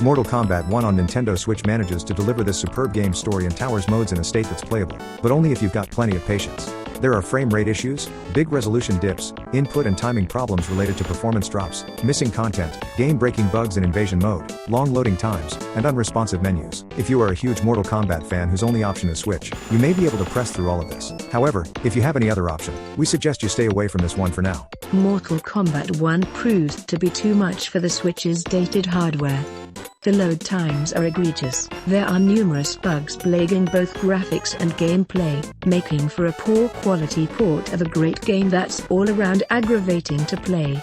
Mortal Kombat 1 on Nintendo Switch manages to deliver this superb game story and towers modes in a state that's playable, but only if you've got plenty of patience. There are frame rate issues, big resolution dips, input and timing problems related to performance drops, missing content, game-breaking bugs in invasion mode, long loading times, and unresponsive menus. If you are a huge Mortal Kombat fan whose only option is Switch, you may be able to press through all of this. However, if you have any other option, we suggest you stay away from this one for now. Mortal Kombat 1 proves to be too much for the Switch's dated hardware. The load times are egregious. There are numerous bugs plaguing both graphics and gameplay, making for a poor quality port of a great game that's all around aggravating to play.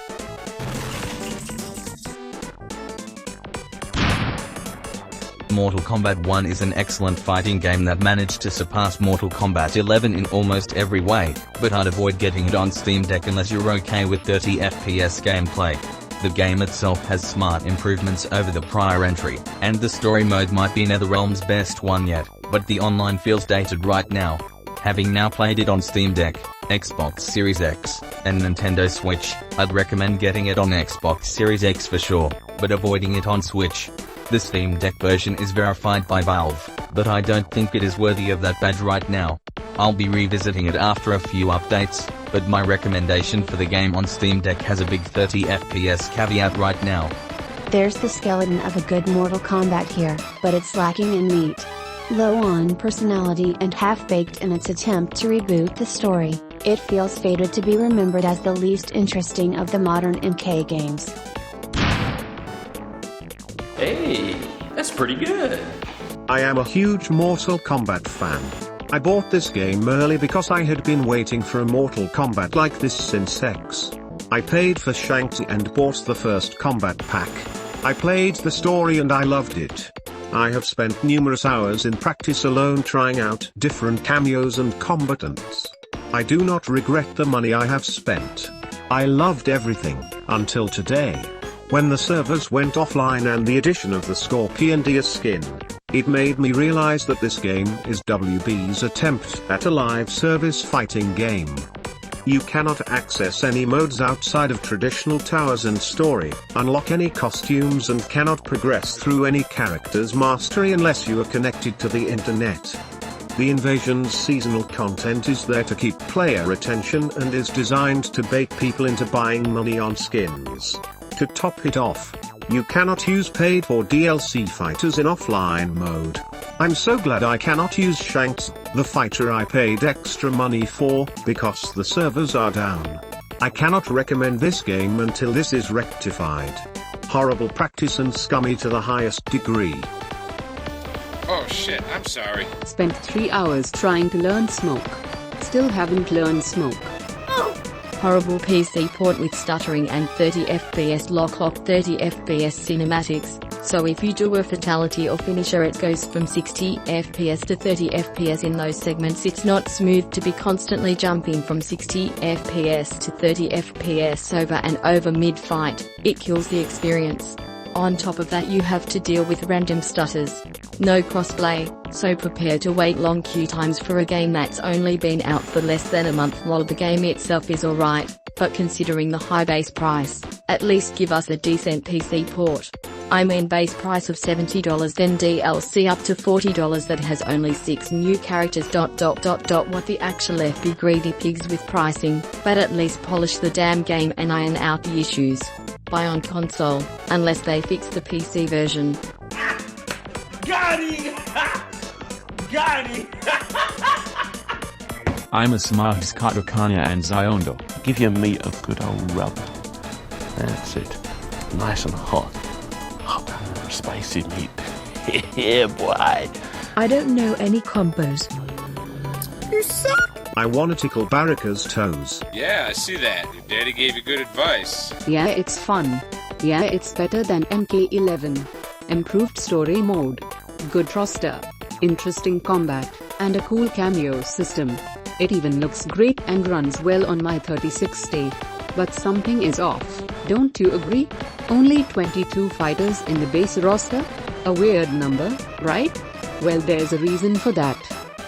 Mortal Kombat 1 is an excellent fighting game that managed to surpass Mortal Kombat 11 in almost every way, but I'd avoid getting it on Steam Deck unless you're okay with 30 FPS gameplay. The game itself has smart improvements over the prior entry, and the story mode might be NetherRealm's best one yet, but the online feels dated right now. Having now played it on Steam Deck, Xbox Series X, and Nintendo Switch, I'd recommend getting it on Xbox Series X for sure, but avoiding it on Switch. The Steam Deck version is verified by Valve, but I don't think it is worthy of that badge right now. I'll be revisiting it after a few updates, but my recommendation for the game on Steam Deck has a big 30 FPS caveat right now. There's the skeleton of a good Mortal Kombat here, but it's lacking in meat. Low on personality and half-baked in its attempt to reboot the story, it feels fated to be remembered as the least interesting of the modern MK games. Hey, that's pretty good. I am a huge Mortal Kombat fan. I bought this game early because I had been waiting for a Mortal Kombat like this since X. I paid for Shanks and bought the first combat pack. I played the story and I loved it. I have spent numerous hours in practice alone trying out different cameos and combatants. I do not regret the money I have spent. I loved everything, until today. When the servers went offline and the addition of the Scorpion Deer skin, it made me realize that this game is WB's attempt at a live service fighting game. You cannot access any modes outside of traditional towers and story, unlock any costumes and cannot progress through any character's mastery unless you are connected to the internet. The Invasion's seasonal content is there to keep player attention and is designed to bait people into buying money on skins. To top it off, you cannot use paid-for DLC fighters in offline mode. I'm so glad I cannot use Shanks, the fighter I paid extra money for, because the servers are down. I cannot recommend this game until this is rectified. Horrible practice and scummy to the highest degree. Oh shit, I'm sorry. Spent 3 hours trying to learn Smoke. Still haven't learned Smoke. Horrible PC port with stuttering and 30 FPS lock 30 FPS cinematics, so if you do a fatality or finisher it goes from 60 FPS to 30 FPS in those segments. It's not smooth to be constantly jumping from 60 FPS to 30 FPS over and over mid-fight, it kills the experience. On top of that you have to deal with random stutters. No crossplay, so prepare to wait long queue times for a game that's only been out for less than a month. Lol, the game itself is alright, but considering the high base price, at least give us a decent PC port. I mean base price of $70 then DLC up to $40 that has only 6 new characters. What the actual F be greedy pigs with pricing, but at least polish the damn game and iron out the issues. Buy on console, unless they fix the PC version. Got him! Got him! I'm a smart Katakana and Ziondo. Give your meat a good old rub. That's it. Nice and hot. Hot, spicy meat. Yeah, boy. I don't know any combos. You suck! I wanna tickle Baraka's toes. Yeah, I see that. Your daddy gave you good advice. Yeah, it's fun. Yeah, it's better than MK11. Improved story mode. Good roster. Interesting combat, and a cool cameo system. It even looks great and runs well on my 3060. But something is off, don't you agree? Only 22 fighters in the base roster? A weird number, right? Well, there's a reason for that.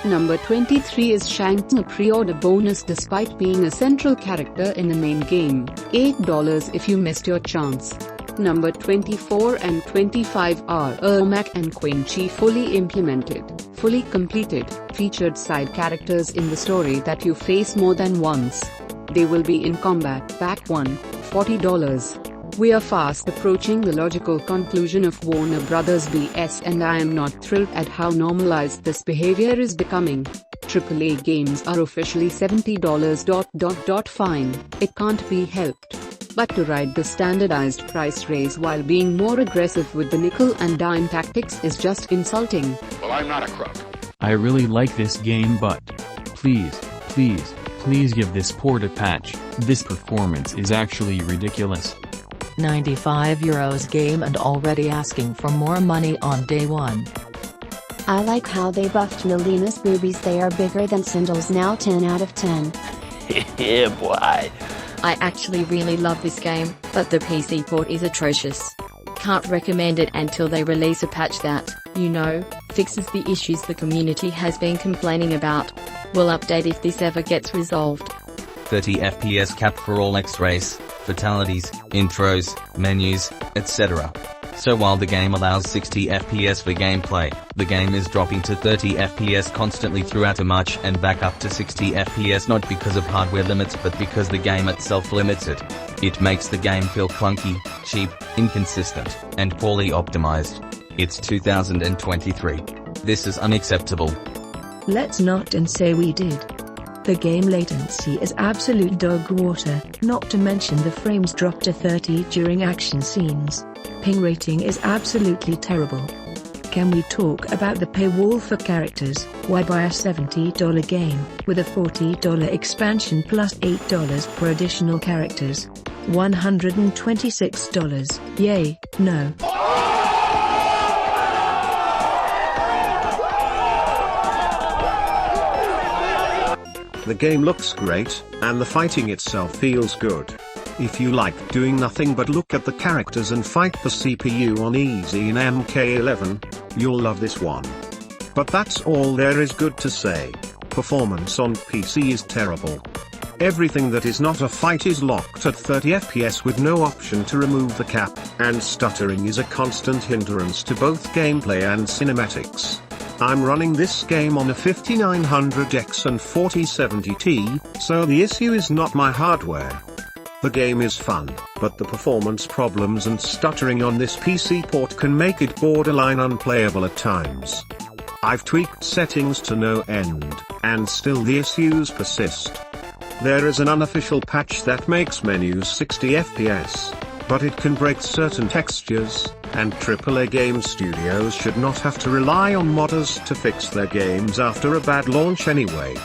Number 23 is Shanks, a pre-order bonus despite being a central character in the main game. $8 if you missed your chance. number 24 and 25 are MK1 fully implemented, fully completed, featured side characters in the story that you face more than once. They will be in Combat Pack 1, $40. We are fast approaching the logical conclusion of Warner Brothers BS, and I am not thrilled at how normalized this behavior is becoming. AAA games are officially $70. Fine, it can't be helped. But to ride the standardized price raise while being more aggressive with the nickel and dime tactics is just insulting. Well, I'm not a crook. I really like this game, but please give this port a patch. This performance is actually ridiculous. €95 game and already asking for more money on day one. I like how they buffed Melina's boobies. They are bigger than Sindul's now. 10 out of 10. Yeah, boy. I actually really love this game, but the PC port is atrocious. Can't recommend it until they release a patch that, fixes the issues the community has been complaining about. We'll update if this ever gets resolved. 30 FPS cap for all X-rays, fatalities, intros, menus, etc. So while the game allows 60 FPS for gameplay, the game is dropping to 30 FPS constantly throughout a match and back up to 60 FPS not because of hardware limits but because the game itself limits it. It makes the game feel clunky, cheap, inconsistent, and poorly optimized. It's 2023. This is unacceptable. Let's not and say we did. The game latency is absolute dog water, not to mention the frames drop to 30 during action scenes. Ping rating is absolutely terrible. Can we talk about the paywall for characters? Why buy a $70 game, with a $40 expansion plus $8 per additional characters? $126. Yay, no. The game looks great, and the fighting itself feels good. If you like doing nothing but look at the characters and fight the CPU on easy in MK11, you'll love this one. But that's all there is good to say. Performance on PC is terrible. Everything that is not a fight is locked at 30 FPS with no option to remove the cap, and stuttering is a constant hindrance to both gameplay and cinematics. I'm running this game on a 5900X and 4070Ti, so the issue is not my hardware. The game is fun, but the performance problems and stuttering on this PC port can make it borderline unplayable at times. I've tweaked settings to no end, and still the issues persist. There is an unofficial patch that makes menus 60 FPS, but it can break certain textures, and AAA game studios should not have to rely on modders to fix their games after a bad launch anyway.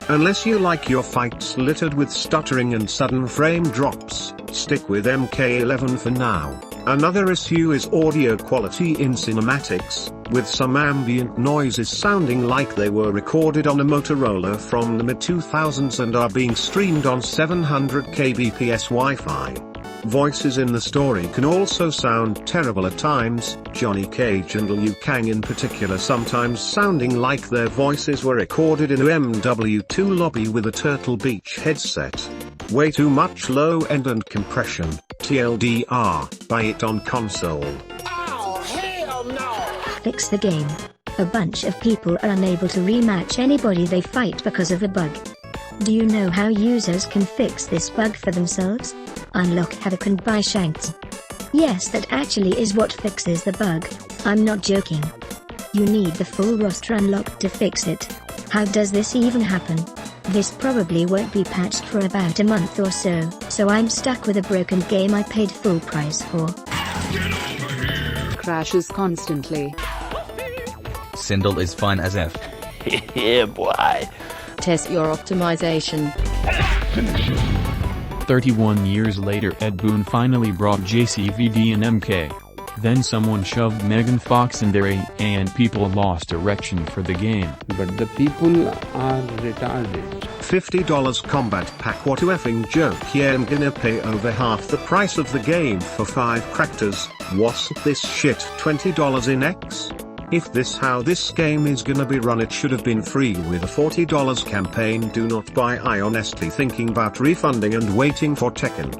Unless you like your fights littered with stuttering and sudden frame drops, stick with MK11 for now. Another issue is audio quality in cinematics, with some ambient noises sounding like they were recorded on a Motorola from the mid-2000s and are being streamed on 700 kbps Wi-Fi. Voices in the story can also sound terrible at times, Johnny Cage and Liu Kang in particular sometimes sounding like their voices were recorded in a MW2 lobby with a Turtle Beach headset. Way too much low-end and compression, TLDR, buy it on console. Oh, hell no! Fix the game. A bunch of people are unable to rematch anybody they fight because of a bug. Do you know how users can fix this bug for themselves? Unlock Havoc and buy Shanks. Yes, that actually is what fixes the bug. I'm not joking. You need the full roster unlocked to fix it. How does this even happen? This probably won't be patched for about a month or so I'm stuck with a broken game I paid full price for. Crashes constantly. Sindel is fine as F. Yeah, boy. Test your optimization. 31 years later, Ed Boon finally brought JCVD and MK. Then someone shoved Megan Fox in there and people lost erection for the game. But the people are retarded. $50 combat pack, what a effing joke. Yeah, I'm gonna pay over half the price of the game for 5 characters. What's this shit? $20 in X? If this how this game is gonna be run, it should have been free with a $40 campaign. Do not buy. I honestly thinking about refunding and waiting for Tekken.